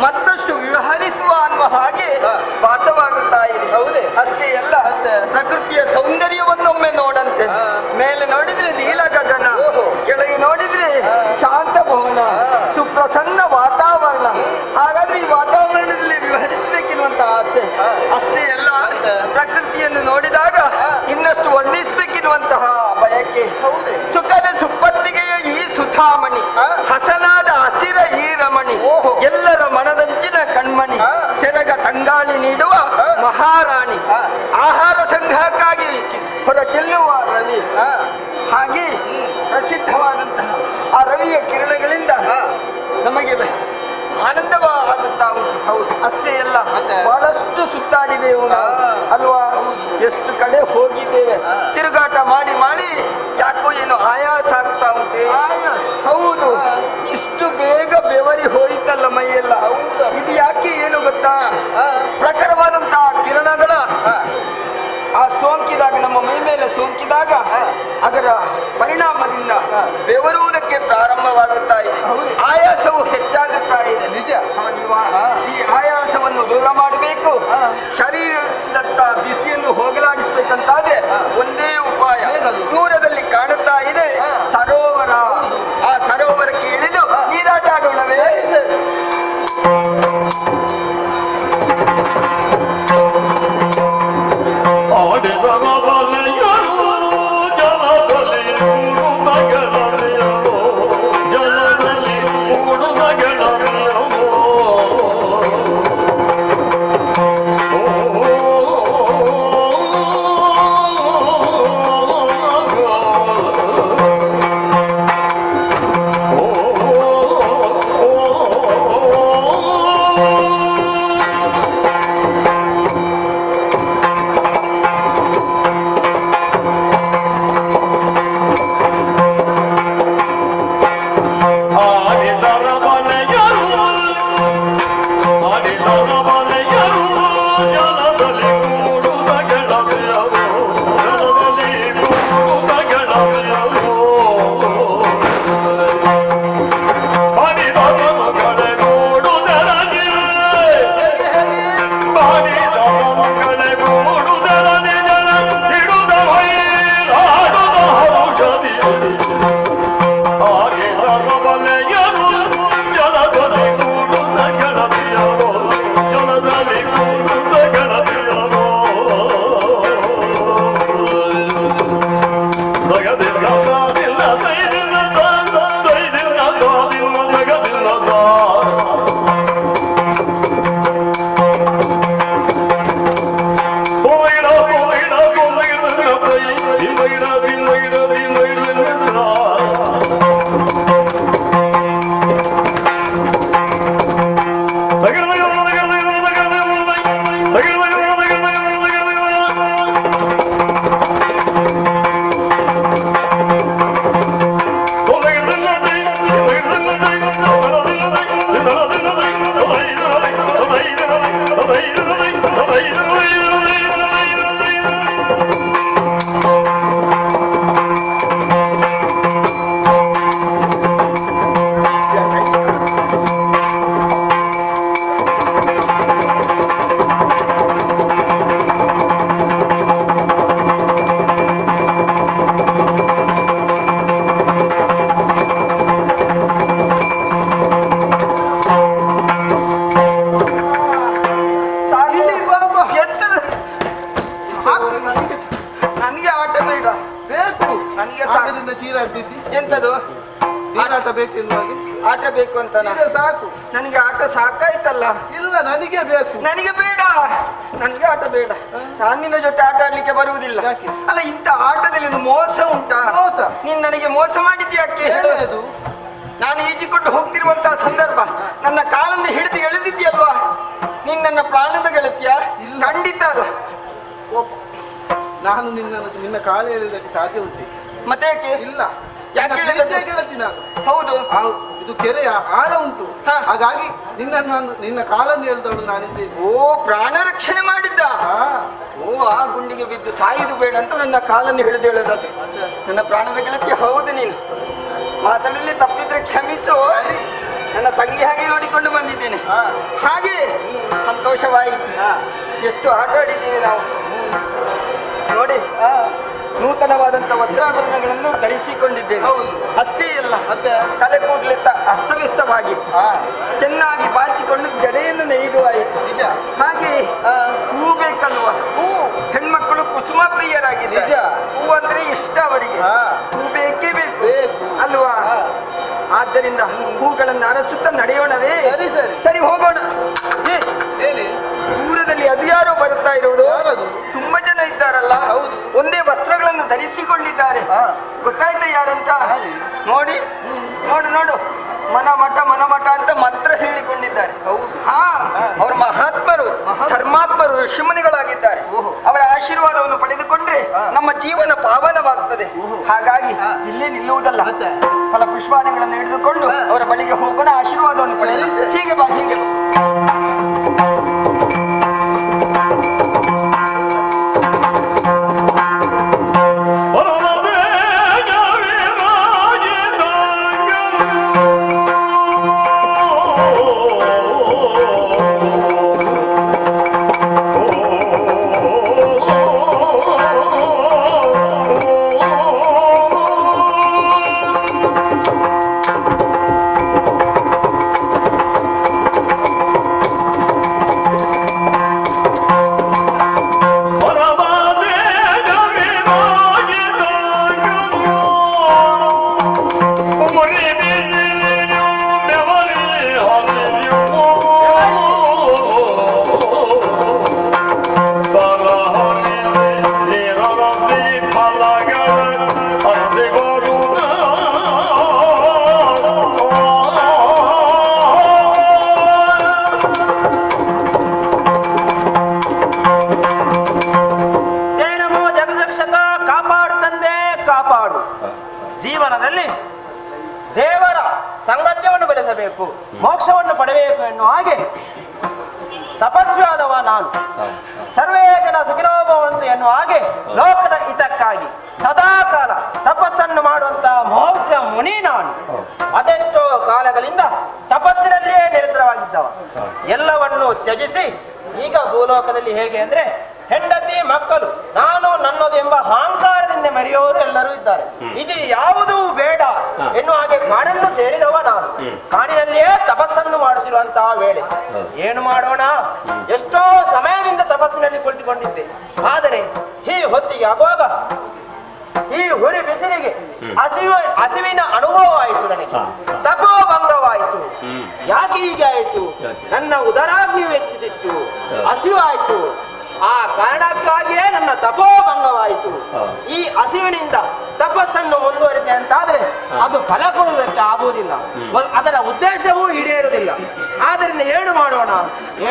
ಮತ್ತಷ್ಟು ವಿಹರಿಸುವ ಅನ್ನುವ ಹಾಗೆ ಭಾಸವಾಗುತ್ತಾ ಇದೆ. ಹೌದೇ? ಅಷ್ಟೇ ಅಲ್ಲ, ಪ್ರಕೃತಿಯ ಸೌಂದರ್ಯವನ್ನೊಮ್ಮೆ ನೋಡಂತೆ. ಮೇಲೆ ನೋಡಿದ್ರೆ ನೀಲ ಗಗನ, ಕೆಳಗೆ ನೋಡಿದ್ರೆ ಶಾಂತ ಭವನ, ಸುಪ್ರಸನ್ನ ವಾತಾವರಣ. ಹಾಗಾದ್ರೆ ಈ ವಾತಾವರಣದಲ್ಲಿ ವಿಹರಿಸಬೇಕೆನ್ನುವಂತ ಆಸೆ. ಅಷ್ಟೇ ಅಲ್ಲ, ಪ್ರಕೃತಿಯನ್ನು ನೋಡಿದಾಗ ಇನ್ನಷ್ಟು ವರ್ಣಿಸಬೇಕೆನ್ನುವಂತಹ ಬಯಕೆ. ಸುಖದ ಸುಪ್ಪತ್ತಿಗೆಯ ಈ ಸುಧಾಮಣಿ, ಹಸನಾದ ಹಸಿರ ಈ ರಮಣಿ, ಎಲ್ಲರ ಮನದಂಚಿನ ಕಣ್ಮಣಿ, ಸೆರಗ ತಂಗಾಳಿ ನೀಡುವ ಮಹಾರಾಣಿ, ಆಹಾರ ಸಂಗ್ರಹಕ್ಕಾಗಿ ಹೊರ ಚೆಲ್ಲುವ ರವಿ. ಹಾಗೆ ಪ್ರಸಿದ್ಧವಾದಂತಹ ಆ ರವಿಯ ಕಿರಣಗಳಿಂದ ನಮಗೆ ಆನಂದವಾಗುತ್ತಾ ಉಂಟು. ಹೌದು, ಅಷ್ಟೇ ಅಲ್ಲ, ಬಹಳಷ್ಟು ಸುತ್ತಾಡಿದೆವು ಅಲ್ವಾ? ಎಷ್ಟು ಕಡೆ ಹೋಗಿದ್ದೇವೆ, ತಿರುಗಾಟ ಮಾಡಿ ಮಾಡಿ ಯಾಕೋ ಏನು ಆಯಾಸ ಆಗ್ತಾ ಉಂಟು. ಹೌದು, ಇಷ್ಟು ಬೇಗ ಬೆವರಿ ಹೋಯಿತಲ್ಲ ಮೈಯೆಲ್ಲ. ಇದು ಯಾಕೆ ಏನು ಗೊತ್ತಾ? ಪ್ರಖರವಾದಂತಹ ಕಿರಣಗಳ ಆ ಸೋಂಕಿದಾಗ, ನಮ್ಮ ಮೈ ಮೇಲೆ ಸೋಂಕಿದಾಗ ಅದರ ಪರಿಣಾಮದಿಂದ ಬೆವರುವುದಕ್ಕೆ ಪ್ರಾರಂಭವಾಗುತ್ತಾ ಇದೆ. ಆಯಾಸವು ಹೆಚ್ಚಾಗುತ್ತಾ ಇದೆ. ನಿಜ. ಈ ಆಯಾಸವನ್ನು ದೂರ ಮಾಡಬೇಕು, ಶರೀರದತ್ತ ಬಿಸಿಯನ್ನು ಹೋಗಲಾಡಿಸಬೇಕಂತಾದ್ರೆ ಒಂದೇ ಉಪಾಯ. ದೂರದಲ್ಲಿ ಕಾಣುತ್ತಾ ಇದೆ ಸರೋವರ. ಬೇಕೆನ್ನುವಾಗೆ. ಆಟ ಬೇಕು ಅಂತ ಸಾಕು, ನನಗೆ ಆಟ ಸಾಕಾಯ್ತಲ್ಲ. ಇಲ್ಲ ನನಗೆ ಬೇಕು. ನನಗೆ ಬೇಡ, ನನಗೆ ಆಟ ಬೇಡ. ನಾನು ನಿನ್ನ ಜೊತೆ ಆಟ ಆಡ್ಲಿಕ್ಕೆ ಬರುವುದಿಲ್ಲ. ಅಲ್ಲ, ಇಂಥ ಆಟದಲ್ಲಿ ಒಂದು ಮೋಸ ಉಂಟಾ? ಮೋಸ? ನೀನ್ ನನಗೆ ಮೋಸ ಮಾಡಿದ್ಯಾಕೆ? ಹೇಳೋದು ನಾನು ಈಜಿಕೊಂಡು ಹೋಗ್ತಿರುವಂತಹ ಸಂದರ್ಭ ನನ್ನ ಕಾಲನ್ನು ಹಿಡಿದು ಎಳೆದಿದ್ಯಲ್ವಾ? ನೀನ್ ನನ್ನ ಪ್ರಾಣದ ಗೆಳತಿಯ? ಖಂಡಿತ ಅಲ್ಲ. ನಾನು ನಿನ್ನ ಕಾಲ ಹೇಳಿದಕ್ಕೆ ಸಾಧ್ಯ ಉಂಟು. ಮತ್ತೆ ಯಾಕೆ? ಇಲ್ಲ, ಯಾಕೆ ಗೆಳತಿ ನಾನು. ಹೌದು, ಇದು ಕೆರೆಯ ಆಳ ಉಂಟು, ಹಾಗಾಗಿ ನಿನ್ನ ಕಾಲನ್ನು ಹೇಳಿದವಳು ನಾನಿದ್ದೇನೆ. ಓ, ಪ್ರಾಣ ರಕ್ಷಣೆ ಮಾಡಿದ್ದ. ಓ, ಆ ಗುಂಡಿಗೆ ಬಿದ್ದು ಸಾಯುದು ಬೇಡ ಅಂತ ನನ್ನ ಕಾಲನ್ನು ಹಿಡಿದು ಹೇಳೋದು. ನನ್ನ ಪ್ರಾಣದ ಗೆಳತಿ ಹೌದು. ನೀನು ಮಾತಾಡಲಿ ತಪ್ಪಿದ್ರೆ ಕ್ಷಮಿಸು. ನನ್ನ ತಂಗಿ ಹಾಗೆ ನೋಡಿಕೊಂಡು ಬಂದಿದ್ದೇನೆ. ಹಾಗೆ ಸಂತೋಷವಾಯಿತು. ಎಷ್ಟು ಆಟ ಆಡಿದ್ದೀವಿ ನಾವು ನೋಡಿ. ನೂತನವಾದಂತ ವಸ್ತ್ರಾಭರಣಗಳನ್ನು ಧರಿಸಿಕೊಂಡಿದ್ದೇವೆ. ಅಷ್ಟೇ ಇಲ್ಲ, ಮತ್ತೆ ತಲೆ ಕೂದಲೆತ್ತ ಅಸ್ತವ್ಯಸ್ತವಾಗಿತ್ತು. ಚೆನ್ನಾಗಿ ಬಾಚಿಕೊಂಡು ಜಡೆಯನ್ನು ನೇಯ್ದು ಆಯಿತು. ನಿಜ. ಹಾಗೆ ಹೂ ಬೇಕಲ್ವ? ಹೂ ಹೆಣ್ಮಕ್ಕಳು ಕುಸುಮ ಪ್ರಿಯರಾಗಿದ್ದಾರೆ. ಹೂ ಅಂದ್ರೆ ಇಷ್ಟ ಅವರಿಗೆ. ಹೂ ಬೇಕೇ ಬೇಕು ಅಲ್ವಾ? ಆದ್ದರಿಂದ ಹೂಗಳನ್ನು ಅರಸುತ್ತಾ ನಡೆಯೋಣವೇ? ಸರಿ ಸರಿ ಸರಿ, ಹೋಗೋಣ. ದೂರದಲ್ಲಿ ಅದು ಯಾರೋ ಬರುತ್ತಾ ಇರುವುದು? ತುಂಬಾ ಜನ ಇದ್ದಾರಲ್ಲ. ಹೌದು, ಒಂದೇ ವಸ್ತ್ರಗಳನ್ನು ಧರಿಸಿಕೊಂಡಿದ್ದಾರೆ. ಗೊತ್ತಾಯ್ತಾ ಯಾರಂತ? ನೋಡಿ ನೋಡು ನೋಡು, ಮನಮಠ ಮನಮಠ ಅಂತ ಮಂತ್ರ ಹೇಳಿಕೊಂಡಿದ್ದಾರೆ. ಹಾ, ಅವರು ಮಹಾತ್ಮರು, ಧರ್ಮಾತ್ಮರು, ಋಷಿಮುನಿಗಳಾಗಿದ್ದಾರೆ. ಅವರ ಆಶೀರ್ವಾದವನ್ನು ಪಡೆದುಕೊಂಡ್ರೆ ನಮ್ಮ ಜೀವನ ಪಾವನವಾಗ್ತದೆ. ಹಾಗಾಗಿ ಇಲ್ಲೇ ನಿಲ್ಲುವುದಲ್ಲ, ಫಲ ಪುಷ್ಪಾದಿಗಳನ್ನು ಹಿಡಿದುಕೊಂಡು ಅವರ ಬಳಿಗೆ ಹೋಗೋಣ, ಆಶೀರ್ವಾದವನ್ನು ಪಡೆದ. ಹೀಗೆ ಬಾ, ಹೀಗೆ. ಜೀವನದಲ್ಲಿ ದೇವರ ಸಾಂಗತ್ಯವನ್ನು ಬೆಳೆಸಬೇಕು, ಮೋಕ್ಷವನ್ನು ಪಡೆಯಬೇಕು ಎನ್ನುವ ಹಾಗೆ ತಪಸ್ವಿಯಾದವ ನಾನು. ಸರ್ವೇ ಜನ ಸುಖಿನೋ ಭವಂತು ಎನ್ನುವ ಹಾಗೆ ಲೋಕದ ಹಿತಕ್ಕಾಗಿ ಸದಾಕಾಲ ತಪಸ್ಸನ್ನು ಮಾಡುವಂತಹ ಮೌಗ್ರ ಮುನಿ ನಾನು. ಅದೆಷ್ಟೋ ಕಾಲಗಳಿಂದ ತಪಸ್ಸಿನಲ್ಲಿಯೇ ನಿರತವಾಗಿದ್ದವ. ಎಲ್ಲವನ್ನು ತ್ಯಜಿಸಿ ಈಗ ಭೂಲೋಕದಲ್ಲಿ ಹೇಗೆ ಅಂದ್ರೆ ಹೆಂಡತಿ ಮಕ್ಕಳು ನಾನು ನನ್ನದು ಎಂಬ ಅಹಂಕಾರದಿಂದ ಮೆರೆಯುವವರು ಎಲ್ಲರೂ ಇದ್ದಾರೆ. ಇದು ಯಾವುದೂ ಬೇಡ ಎನ್ನುವ ಹಾಗೆ ಕಾಡನ್ನು ಸೇರಿದವ ನಾನು. ಕಾಡಿನಲ್ಲಿಯೇ ತಪಸ್ಸನ್ನು ಮಾಡುತ್ತಿರುವಂತಹ ವೇಳೆ ಏನು ಮಾಡೋಣ? ಎಷ್ಟೋ ಸಮಯದಿಂದ ತಪಸ್ಸಿನಲ್ಲಿ ಕುಳಿತುಕೊಂಡಿದ್ದೆ. ಆದರೆ ಈ ಹೊತ್ತಿಗೆ ಆಗುವಾಗ ಈ ಹುರಿ ಬಿಸಿಲಿಗೆ ಹಸಿವಿನ ಅನುಭವ ಆಯಿತು, ನನಗೆ ತಪೋಭಂಗವಾಯಿತು. ಯಾಕೆ ಹೀಗೆ ಆಯಿತು? ನನ್ನ ಉದರಾಗ್ನಿಯು ಹೆಚ್ಚಿದಿತ್ತು, ಹಸಿವಾಯಿತು. ಆ ಕಾರಣಕ್ಕಾಗಿಯೇ ನನ್ನ ತಪೋಭಂಗವಾಯಿತು. ಈ ಹಸಿವಿನಿಂದ ತಪಸ್ಸನ್ನು ಮುಂದುವರಿದೆ ಅಂತಾದ್ರೆ ಅದು ಫಲ ಕೊಡುವುದಕ್ಕೆ ಆಗುವುದಿಲ್ಲ, ಅದರ ಉದ್ದೇಶವೂ ಈಡೇರುವುದಿಲ್ಲ. ಆದ್ದರಿಂದ ಏನು ಮಾಡೋಣ?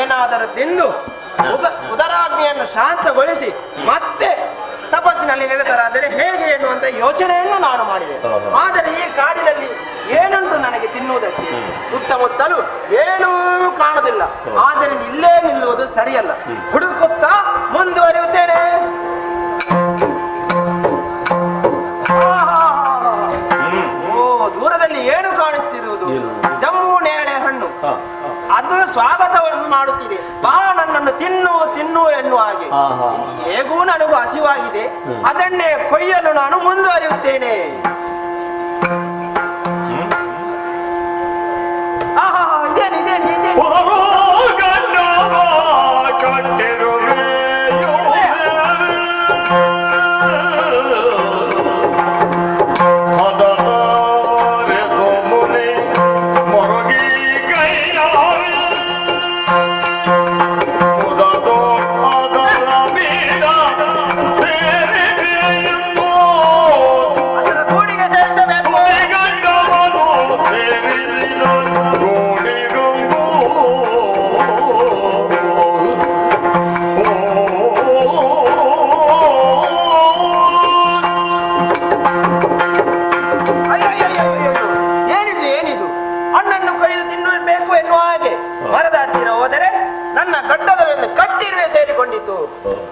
ಏನಾದರೂ ತಿಂದು ಉದರಾಗ್ನಿಯನ್ನು ಶಾಂತಗೊಳಿಸಿ ಮತ್ತೆ ತಪಸ್ಸಿನಲ್ಲಿ ನಿರತರಾದರೆ ಹೇಗೆ ಎನ್ನುವಂತ ಯೋಚನೆಯನ್ನು ನಾನು ಮಾಡಿದೆ. ಆದರೆ ಈ ಕಾಡಿನಲ್ಲಿ ಏನುಂಟು ನನಗೆ ತಿನ್ನುವುದಕ್ಕೆ? ಸುತ್ತಮುತ್ತಲು ಏನೂ ಕಾಣುವುದಿಲ್ಲ. ಆದ್ದರಿಂದ ಇಲ್ಲೇ ನಿಲ್ಲುವುದು ಸರಿಯಲ್ಲ. ಹುಡುಕುತ್ತಾ ಮುಂದುವರಿಯುತ್ತೇನೆ. ಓ, ದೂರದಲ್ಲಿ ಏನು ಕಾಣಿಸ್ತಿರುವುದು? ಜಮ್ಮು ನೇರಳೆ ಹಣ್ಣು. ಅದು ಸ್ವಾಗತವನ್ನು ಮಾಡುತ್ತಿದೆ. ಬಾ, ನನ್ನನ್ನು ತಿನ್ನು ತಿನ್ನು ಎನ್ನುವ ಹಾಗೆ. ಹೇಗೂ ನನಗೂ ಹಸಿವಾಗಿದೆ, ಅದನ್ನೇ ಕೊಯ್ಯಲು ನಾನು ಮುಂದುವರಿಯುತ್ತೇನೆ. ಅದನ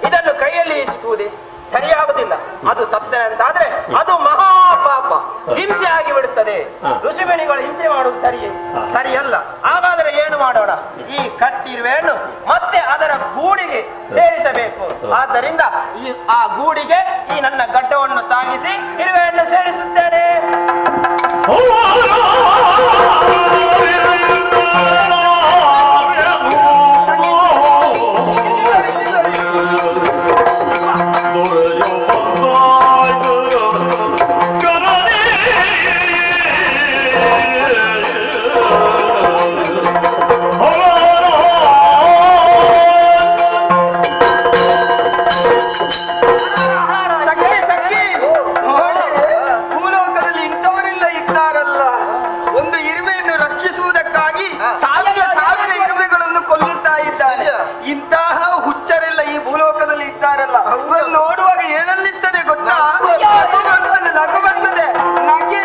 ಇದನ್ನು ಕೈಯಲ್ಲಿ ಸಿಕ್ಕುವುದೇ ಸರಿಯಾಗುವುದಿಲ್ಲ. ಅದು ಸತ್ತನಂತಾದ್ರೆ ಅದು ಮಹಾಪಾಪ, ಹಿಂಸೆ ಆಗಿ ಬಿಡುತ್ತದೆ. ಋಷಿಮುನಿಗಳು ಹಿಂಸೆ ಮಾಡುವುದು ಸರಿಯಲ್ಲ. ಹಾಗಾದ್ರೆ ಏನು ಮಾಡೋಣ? ಈ ಕಟ್ಟಿರುವೆಯನ್ನು ಮತ್ತೆ ಅದರ ಗೂಡಿಗೆ ಸೇರಿಸಬೇಕು. ಆದ್ದರಿಂದ ಆ ಗೂಡಿಗೆ ಈ ನನ್ನ ಗಡ್ಡವನ್ನು ತಾಗಿಸಿ ಇರುವೆಯನ್ನು ಸೇರಿಸುತ್ತೇನೆ. ಇಂತಹ ಹುಚ್ಚರೆಲ್ಲ ಈ ಭೂಲೋಕದಲ್ಲಿ ಇದ್ದಾರಲ್ಲ, ನೋಡುವಾಗ ಏನನ್ನಿಸ್ತದೆ ಗೊತ್ತಾ? ನಗು ಬರ್ತದೆ. ನಗೆ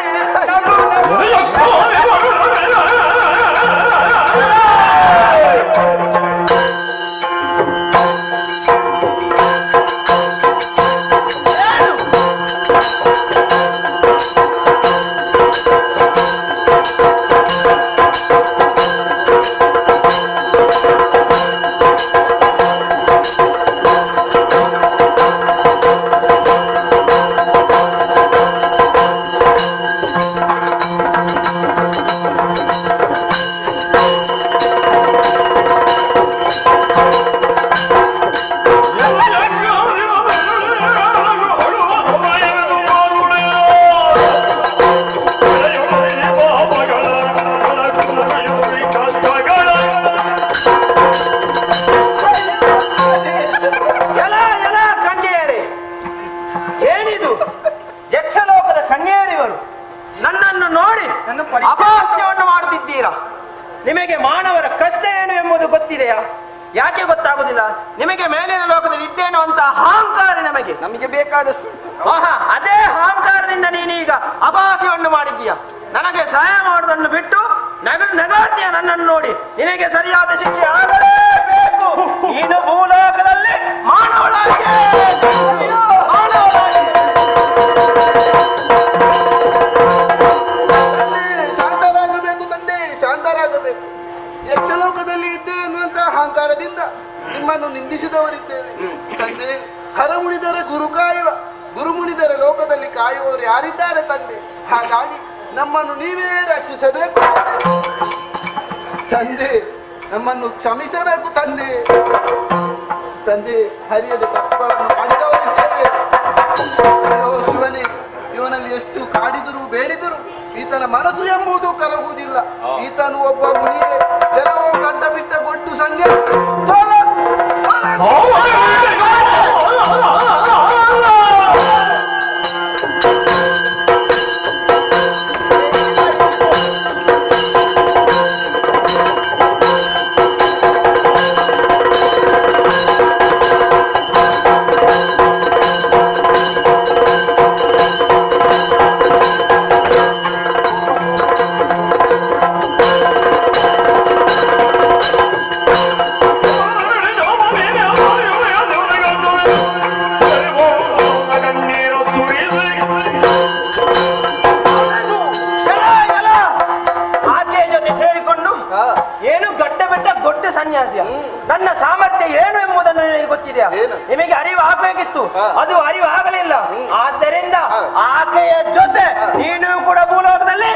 ನನ್ನನ್ನು ನೋಡಿ ಅಪಹಾಸ್ಯವನ್ನು ಮಾಡುತ್ತಿದ್ದೀರಾ. ನಿಮಗೆ ಮಾನವರ ಕಷ್ಟ ಏನು ಎಂಬುದು ಗೊತ್ತಿದೆಯಾ? ಯಾಕೆ ಗೊತ್ತಾಗುದಿಲ್ಲ? ನಿಮಗೆ ಮೇಲಿನ ಲೋಕದಲ್ಲಿ ಇದ್ದೇನೋ ಅಂತ ಅಹಂಕಾರ ನಮಗೆ ಬೇಕಾದಷ್ಟು. ಅದೇ ಅಹಂಕಾರದಿಂದ ನೀನೀಗ ಅಪಹಾಸ್ಯವನ್ನು ಮಾಡಿದ್ದೀಯ. ನನಗೆ ಸಹಾಯ ಮಾಡುವುದನ್ನು ಬಿಟ್ಟು ನಗಾಡ್ತೀಯ ನನ್ನನ್ನು ನೋಡಿ. ನಿನಗೆ ಸರಿಯಾದ ಶಿಕ್ಷೆ ಆಗಲೇಬೇಕು. ನೀನು ಭೂಲೋಕದಲ್ಲಿ ಮಾನವಳಾಗಿ ಶಾಂತರಾಗಬೇಕು ತಂದೆ, ಶಾಂತರಾಗಬೇಕು. ಯಕ್ಷಲೋಕದಲ್ಲಿ ಇದ್ದೆ ಎನ್ನುವಂತ ಅಹಂಕಾರದಿಂದ ನಿಮ್ಮನ್ನು ನಿಂದಿಸಿದವರಿದ್ದೇವೆ ತಂದೆ. ಹರಮುನಿದರ ಗುರು ಕಾಯುವ, ಗುರುಮುನಿದರ ಲೋಕದಲ್ಲಿ ಕಾಯುವವರು ಯಾರಿದ್ದಾರೆ ತಂದೆ? ಹಾಗಾಗಿ ನಮ್ಮನ್ನು ನೀವೇ ರಕ್ಷಿಸಬೇಕು ತಂದೆ. ನಮ್ಮನ್ನು ಕ್ಷಮಿಸಬೇಕು ತಂದೆ. ತಂದೆ, ಹರಿಯದ ತಪ್ಪುಗಳನ್ನು ಮಾಡಿದವರಿದ್ದೇವೆ. ಶಿವನೇ, ಇವನಲ್ಲಿ ಎಷ್ಟು ಕಾಡಿದರೂ ಬೇಡಿದರೂ ಈತನ ಮನಸ್ಸು ಎಂಬುದು ಕರಗುವುದಿಲ್ಲ. ಈತನು ಒಬ್ಬ ಮುನಿಯೇ, ಎಲ್ಲವೋ ಗಡ್ಡ ಬಿಟ್ಟ ಗೊಡ್ಡು ಸನ್ಯಾಸಿ. ನನ್ನ ಸಾಮರ್ಥ್ಯ ಏನು ಎಂಬುದನ್ನು ನಿನಗೆ ಗೊತ್ತಿದೆಯಾ? ನಿಮಗೆ ಅರಿವು ಆಗಬೇಕಿತ್ತು, ಅದು ಅರಿವು ಆಗಲಿಲ್ಲ. ಆದ್ದರಿಂದ ಆಕೆಯ ಜೊತೆ ನೀನು ಕೂಡ ಭೂಲೋಕದಲ್ಲಿ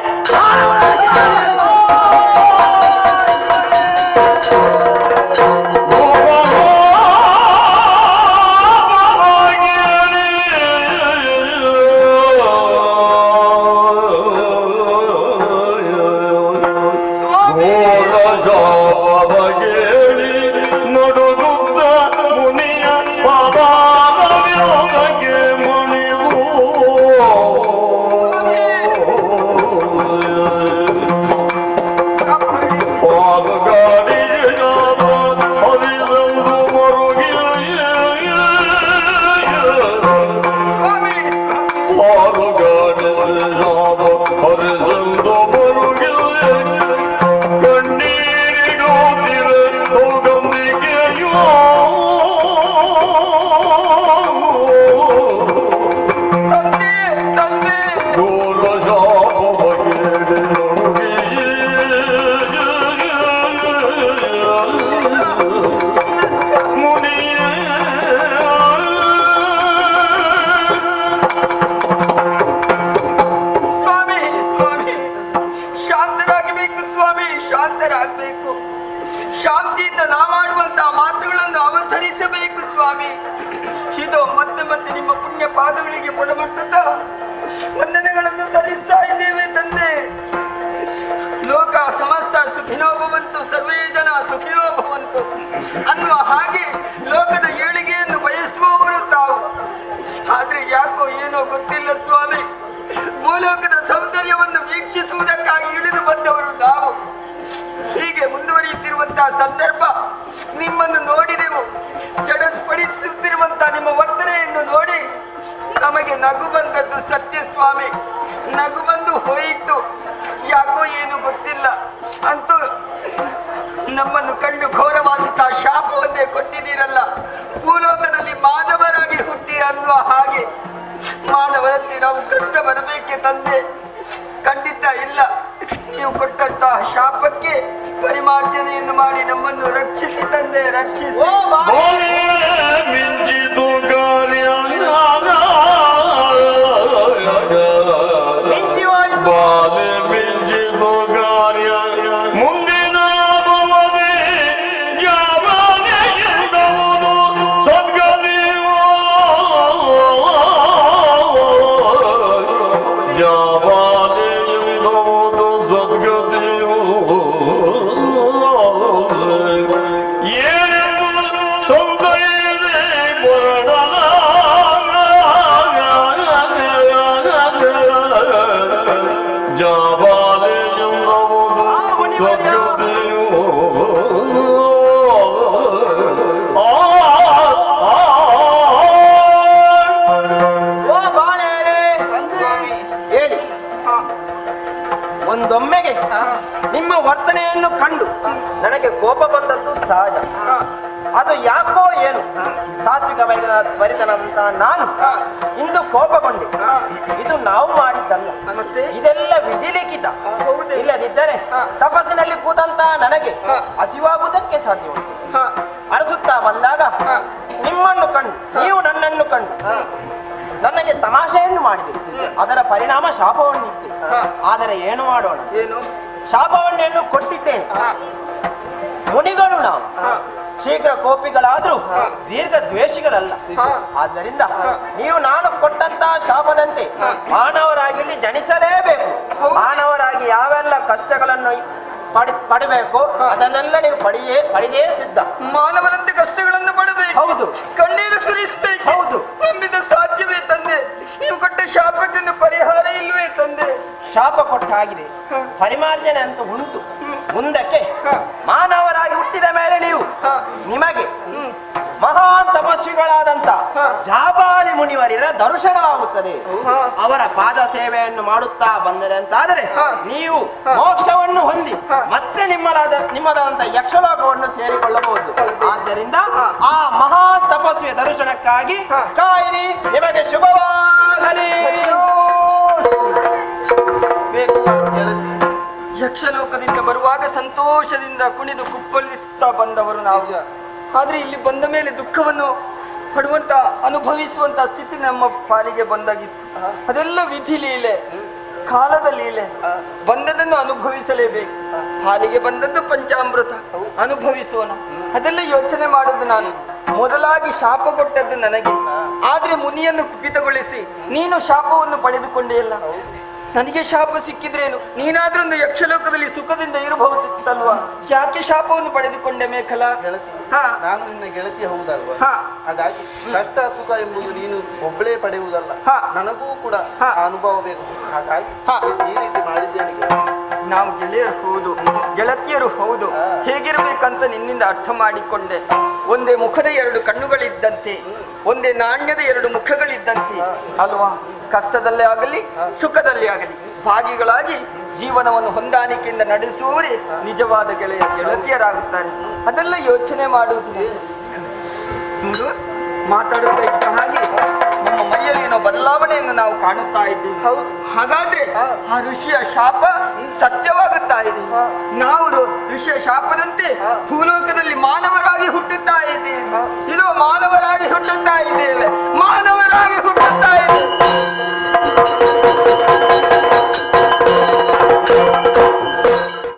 ಶಾಂತರಾಗಬೇಕು. ಶಾಂತಿಯಿಂದ ನಾವಾಡುವಂತಹ ಮಾತುಗಳನ್ನು ಅವತರಿಸಬೇಕು ಸ್ವಾಮಿ. ಇದು ಮತ್ತೆ ಮತ್ತೆ ನಿಮ್ಮ ಪುಣ್ಯ ಪಾದಗಳಿಗೆ ಪುನಮಟ್ಟುತ್ತಾ ವಂದನೆಗಳನ್ನು ಸಲ್ಲಿಸ್ತಾ ಇದ್ದೇವೆ ತಂದೆ. ಲೋಕ ಸಮಸ್ತ ಸುಖಿನೋ ಭವಂತು, ಸರ್ವೇ ಜನ ಸುಖಿನೋ ಭವಂತು ಅನ್ನುವ ಹಾಗೆ ಲೋಕದ ಏಳಿಗೆಯನ್ನು ಬಯಸುವವರು ತಾವು. ಆದ್ರೆ ಯಾಕೋ ಏನೋ ಗೊತ್ತಿಲ್ಲ ಸ್ವಾಮಿ, ಭೂಲೋಕದ ಸೌಂದರ್ಯವನ್ನು ವೀಕ್ಷಿಸುವುದಕ್ಕಾಗಿ ಇಳಿದು ಬಂದವರು ನಾವು. ಹೀಗೆ ಮುಂದುವರಿಯುತ್ತಿರುವಂತಹ ಸಂದರ್ಭ ನಿಮ್ಮನ್ನು ನೋಡಿದೆವು. ಜಡಸ್ಪಡಿಸುತ್ತಿರುವಂತಹ ನಿಮ್ಮ ವರ್ತನೆಯನ್ನು ನೋಡಿ ನಮಗೆ ನಗು ಬಂದದ್ದು ಸತ್ಯ ಸ್ವಾಮಿ. ನಗು ಬಂದು ಹೋಯಿತು, ಯಾಕೋ ಏನು ಗೊತ್ತಿಲ್ಲ. ಅಂತೂ ನಮ್ಮನ್ನು ಕಂಡು ಘೋರವಾದಂತಹ ಶಾಪವನ್ನೇ ಕೊಟ್ಟಿದ್ದೀರಲ್ಲ. ಭೂಲೋಕದಲ್ಲಿ ಮಾನವರಾಗಿ ಹುಟ್ಟಿ ಅನ್ನುವ ಹಾಗೆ ಮಾನವರಂತೆ ನಾವು ಕಷ್ಟ ಬರಬೇಕೆ ತಂದೆ? ಖಂಡಿತ ಇಲ್ಲ. ನೀವು ಕೊಟ್ಟಂತಹ ಶಾಪಕ್ಕೆ ಪರಿಮಾರ್ಜನೆಯನ್ನು ಮಾಡಿ ನಮ್ಮನ್ನು ರಕ್ಷಿಸಿ ತಂದೆ, ರಕ್ಷಿಸಿ. ಮುಂದಿನ ಒಂದೊಮ್ಮೆಗೆ ನಿಮ್ಮ ವರ್ತನೆಯನ್ನು ಕಂಡು ನನಗೆ ಕೋಪ ಬಂದದ್ದು ಸಹಜ. ಅದು ಯಾಕೋ ಏನು ಸಾತ್ವಿಕ ಭರಿತನಂತ ನಾನು ಇಂದು ಕೋಪಗೊಂಡೆ. ಇದು ನಾವು ಮಾಡಿದ್ದಲ್ಲ, ಇದೆಲ್ಲ ವಿಧಿಲಿಖಿತ. ಇಲ್ಲದಿದ್ದರೆ ತಪಸ್ಸಿನಲ್ಲಿ ಕೂತಂತ ನನಗೆ ಹಸಿವಾಗುವುದಕ್ಕೆ ಸಾಧ್ಯ ಉಂಟು. ಅರಸುತ್ತಾ ಬಂದಾಗ ನಿಮ್ಮನ್ನು ಕಂಡು, ನೀವು ನನ್ನನ್ನು ಕಂಡು ನನಗೆ ತಮಾಷೆಯನ್ನು ಮಾಡಿದೆ. ಅದರ ಪರಿಣಾಮ ಶಾಪವನ್ನಿತ್ತು. ಆದರೆ ಏನು ಮಾಡೋಣ, ಶಾಪವನ್ನೇನು ಕೊಟ್ಟಿದ್ದೇನೆ. ಮುನಿಗಳು ನಾವು ಶೀಘ್ರ ಕೋಪಿಗಳಾದ್ರೂ ದೀರ್ಘ ದ್ವೇಷಿಗಳಲ್ಲ. ಆದ್ದರಿಂದ ನೀವು ನಾನು ಕೊಟ್ಟಂತಹ ಶಾಪದಂತೆ ಮಾನವರಾಗಿ ಜನಿಸಲೇಬೇಕು. ಮಾನವರಾಗಿ ಯಾವೆಲ್ಲ ಕಷ್ಟಗಳನ್ನು ಪಡಬೇಕು ಅದನ್ನೆಲ್ಲ ನೀವು ಪಡೆದೇ ಸಿದ್ಧ. ಮಾನವರಂತೆ ಕಷ್ಟಗಳನ್ನು ಪಡಬೇಕು. ಹೌದು. ಕಣ್ಣೀರು ಸುರಿಸಬೇಕು. ಹೌದು. ನಮ್ಮಿಂದ ಸಾಧ್ಯವೇ ತಂದೆ? ನೀವು ಕೊಟ್ಟ ಶಾಪಕ್ಕಿಂತ ಪರಿಹಾರ ಇಲ್ವೇ ತಂದೆ? ಶಾಪ ಕೊಟ್ಟಾಗಿದೆ, ಪರಿಮಾರ್ಜನೆ ಅಂತ ಉಂಟು. ಮುಂದಕ್ಕೆ ಮಾನವರಾಗಿ ಹುಟ್ಟಿದ ಮೇಲೆ ನೀವು ನಿಮಗೆ ಮಹಾನ್ ತಪಸ್ವಿಗಳಾದಂತ ಜಾಬಾಲಿ ಮುನಿವರಿರ ದರ್ಶನವಾಗುತ್ತದೆ. ಅವರ ಪಾದ ಸೇವೆಯನ್ನು ಮಾಡುತ್ತಾ ಬಂದರೆ ಅಂತಾದರೆ ನೀವು ಮೋಕ್ಷವನ್ನು ಹೊಂದಿ ಮತ್ತೆ ನಿಮ್ಮದಾದಂತ ಯಕ್ಷಲೋಕವನ್ನು ಸೇರಿಕೊಳ್ಳಬಹುದು. ಆದ್ದರಿಂದ ಆ ಮಹಾನ್ ತಪಸ್ವಿಯ ದರ್ಶನಕ್ಕಾಗಿ ಕಾಯಿರಿ. ನಿಮಗೆ ಶುಭವಾಗಲಿ. ಯಕ್ಷಲೋಕದಿಂದ ಬರುವಾಗ ಸಂತೋಷದಿಂದ ಕುಣಿದು ಕುಪ್ಪಳಿಸುತ್ತಾ ಬಂದವರು ನಾವು. ಆದ್ರೆ ಇಲ್ಲಿ ಬಂದ ಮೇಲೆ ದುಃಖವನ್ನು ಪಡುವಂತ ಅನುಭವಿಸುವಂತ ಸ್ಥಿತಿ ನಮ್ಮ ಪಾಲಿಗೆ ಬಂದಾಗಿತ್ತು. ಅದೆಲ್ಲ ವಿಧಿ ಲೀಲೆ, ಕಾಲದ ಲೀಲೆ. ಬಂದದನ್ನು ಅನುಭವಿಸಲೇಬೇಕು. ಪಾಲಿಗೆ ಬಂದದ್ದು ಪಂಚಾಮೃತ, ಅನುಭವಿಸೋಣ. ಅದೆಲ್ಲ ಯೋಚನೆ ಮಾಡುವುದು ನಾನು. ಮೊದಲಾಗಿ ಶಾಪ ಕೊಟ್ಟದ್ದು ನನಗೆ. ಆದ್ರೆ ಮುನಿಯನ್ನು ಕುಪಿತಗೊಳಿಸಿ ನೀನು ಶಾಪವನ್ನು ಪಡೆದುಕೊಂಡೆಯಲ್ಲ. ನನಗೆ ಶಾಪ ಸಿಕ್ಕಿದ್ರೇನು, ನೀನಾದ್ರೂ ಒಂದು ಯಕ್ಷಲೋಕದಲ್ಲಿ ಸುಖದಿಂದ ಇರಬಹುದಿತ್ತಲ್ವಾ? ಯಾಕೆ ಶಾಪವನ್ನು ಪಡೆದುಕೊಂಡೆ ಮೇಖಲ? ನಾನು ನಿನ್ನ ಗೆಳತಿ ಹೌದಲ್ವಾ? ಹಾಗಾಗಿ ಕಷ್ಟ ಸುಖ ಎಂಬುದು ನೀನು ಒಬ್ಬಳೇ ಪಡೆಯುವುದಲ್ಲ, ನನಗೂ ಕೂಡ ಅನುಭವ ಬೇಕು. ಹಾಗಾಗಿ ಈ ರೀತಿ ಮಾಡಿದ್ದೇನೆ. ನಾವು ಗೆಳೆಯರು ಹೌದು, ಗೆಳತಿಯರು ಹೌದು. ಹೇಗಿರ್ಬೇಕಂತ ನಿನ್ನಿಂದ ಅರ್ಥ ಮಾಡಿಕೊಂಡೆ. ಒಂದೇ ಮುಖದ ಎರಡು ಕಣ್ಣುಗಳಿದ್ದಂತೆ, ಒಂದೇ ನಾಣ್ಯದ ಎರಡು ಮುಖಗಳಿದ್ದಂತೆ ಅಲ್ವಾ? ಕಷ್ಟದಲ್ಲೇ ಆಗಲಿ ಸುಖದಲ್ಲೇ ಆಗಲಿ ಭಾಗಿಗಳಾಗಿ ಜೀವನವನ್ನು ಹೊಂದಾಣಿಕೆಯಿಂದ ನಡೆಸುವವರೇ ನಿಜವಾದ ಗೆಳತಿಯರಾಗುತ್ತಾರೆ. ಅದೆಲ್ಲ ಯೋಚನೆ ಮಾಡುವುದು. ಮಾತಾಡುತ್ತಾ ಇದ್ದ ಹಾಗೆ ನಮ್ಮ ಮೈಯಲ್ಲಿ ಏನೋ ಬದಲಾವಣೆಯನ್ನು ನಾವು ಕಾಣುತ್ತಾ ಇದ್ದೀವಿ. ಹಾಗಾದ್ರೆ ಆ ಋಷಿಯ ಶಾಪ ಸತ್ಯವಾಗುತ್ತಾ ಇದೆ. ನಾವು ಋಷಿಯ ಶಾಪದಂತೆ ಭೂಲೋಕದಲ್ಲಿ ಮಾನವರಾಗಿ ಹುಟ್ಟುತ್ತಾ ಇದ್ದೇವೆ. ಇದು ಮಾನವರಾಗಿ ಹುಟ್ಟುತ್ತಾ ಇದ್ದೇವೆ.